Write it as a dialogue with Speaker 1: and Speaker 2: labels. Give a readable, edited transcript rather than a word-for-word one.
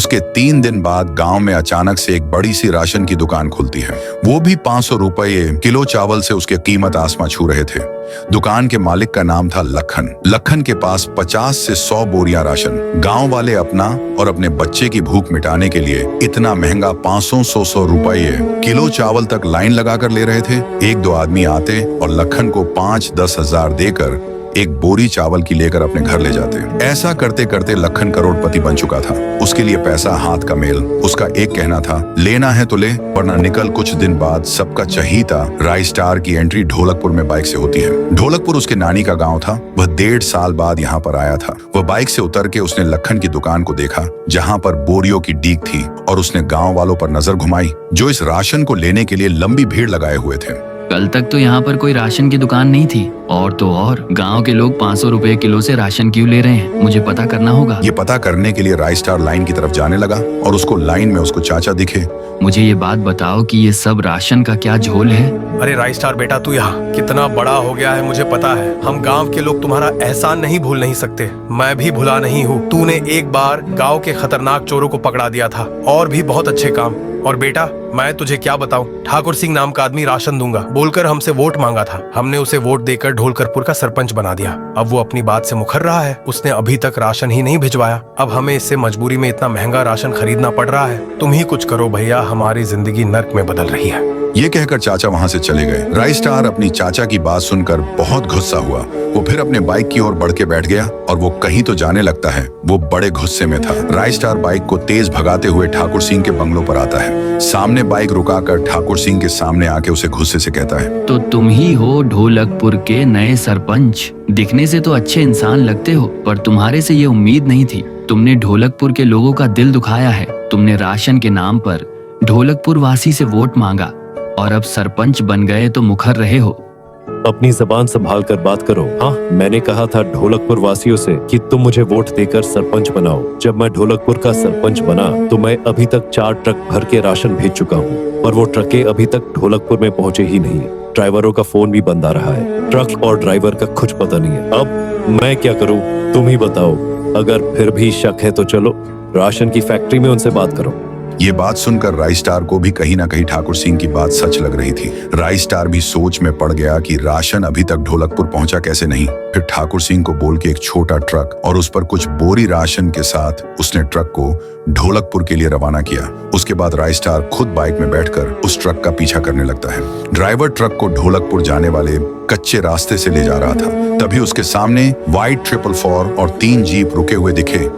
Speaker 1: उसके 3 दिन बाद गांव में अचानक से एक बड़ी सी राशन की दुकान खुलती है। वो भी 500 रुपये किलो चावल से उसके कीमत आसमां छू रहे थे। दुकान के मालिक का नाम था लखन। लखन के पास 50 से 100 बोरियां राशन। गांव वाले अपना और अपने बच्चे की भूख मिटाने के लिए इतना महंगा 500-100 रुपये किलो चावल तक लाइन लगाकर ले रहे थे। 1-2 आदमी आते और लखन को 5-10 हजार देकर एक बोरी चावल की लेकर अपने घर ले जाते। ऐसा करते करते लखन करोड़पति बन चुका था। उसके लिए पैसा हाथ का मेल। उसका एक कहना था, लेना है तो ले, वरना निकल। कुछ दिन बाद सबका चहीता राय स्टार की एंट्री ढोलकपुर में बाइक से होती है। ढोलकपुर उसके नानी का गांव था। वह 1.5 साल बाद यहाँ पर आया था। वह बाइक से उतर के उसने लखन की दुकान को देखा, जहाँ पर बोरियों की डीक थी, और उसने गाँव वालों पर नजर घुमाई, जो इस राशन को लेने के लिए लंबी भीड़ लगाए हुए थे।
Speaker 2: कल तक तो यहाँ पर कोई राशन की दुकान नहीं थी, और तो और गांव के लोग 500 रुपए किलो से राशन क्यों ले रहे हैं? मुझे पता करना होगा।
Speaker 1: ये पता करने के लिए राय स्टार लाइन की तरफ जाने लगा और उसको लाइन में उसको चाचा दिखे।
Speaker 2: मुझे ये बात बताओ कि ये सब राशन का क्या झोल है?
Speaker 3: अरे राय स्टार बेटा, तू यहाँ कितना बड़ा हो गया है मुझे पता है। हम गांव के लोग तुम्हारा एहसान नहीं भूल नहीं सकते। मैं भी भुला नहीं हूँ। तूने एक बार गांव के खतरनाक चोरों को पकड़ा दिया था, और भी बहुत अच्छे काम। और बेटा, मैं तुझे क्या बताऊं, ठाकुर सिंह नाम का आदमी राशन दूंगा बोलकर हमसे वोट मांगा था। हमने उसे वोट देकर ढोलकपुर का सरपंच बना दिया। अब वो अपनी बात से मुकर रहा है। उसने अभी तक राशन ही नहीं भिजवाया। अब हमें इससे मजबूरी में इतना महंगा राशन खरीदना पड़ रहा है। तुम ही कुछ करो भैया, हमारी जिंदगी नर्क में बदल रही है।
Speaker 1: ये कहकर चाचा वहां से चले गए। राय स्टार अपनी चाचा की बात सुनकर बहुत गुस्सा हुआ। वो फिर अपने बाइक की ओर बढ़ के बैठ गया, और वो कहीं तो जाने लगता है। वो बड़े गुस्से में था। राय स्टार बाइक को तेज भगाते हुए ठाकुर सिंह के बंगलों पर आता है। सामने बाइक रुकाकर ठाकुर सिंह के सामने आके उसे गुस्से से कहता है,
Speaker 2: तो तुम ही हो ढोलकपुर के नए सरपंच। दिखने से तो अच्छे इंसान लगते हो, पर तुम्हारे से ये उम्मीद नहीं थी। तुमने ढोलकपुर के लोगों का दिल दुखाया है। तुमने राशन के नाम पर ढोलकपुर वासी से वोट मांगा, और अब सरपंच बन गए तो मुखर रहे हो।
Speaker 4: अपनी जबान संभाल कर बात करो। हाँ, मैंने कहा था ढोलकपुर वासियों से कि तुम मुझे वोट देकर सरपंच बनाओ। जब मैं ढोलकपुर का सरपंच बना तो मैं अभी तक 4 ट्रक भर के राशन भेज चुका हूँ, पर वो ट्रकें अभी तक ढोलकपुर में पहुँचे ही नहीं। ड्राइवरों का फोन भी बंद आ रहा है। ट्रक और ड्राइवर का कुछ पता नहीं है। अब मैं क्या करूँ, तुम ही बताओ। अगर फिर भी शक है तो चलो राशन की फैक्ट्री में उनसे बात करो।
Speaker 1: ये बात सुनकर राय स्टार को भी कहीं ना कहीं ठाकुर सिंह की बात सच लग रही थी। राय स्टार भी सोच में पड़ गया कि राशन अभी तक ढोलकपुर पहुंचा कैसे नहीं। फिर ठाकुर सिंह को बोल के एक छोटा ट्रक और उस पर कुछ बोरी राशन के साथ उसने ट्रक को ढोलकपुर के लिए रवाना किया। उसके बाद राय स्टार खुद बाइक में बैठकर उस ट्रक का पीछा करने लगता है। ड्राइवर ट्रक को ढोलकपुर जाने वाले कच्चे रास्ते से ले जा रहा था। तभी उसके सामने व्हाइट 444 और 3 जीप रुके हुए दिखे।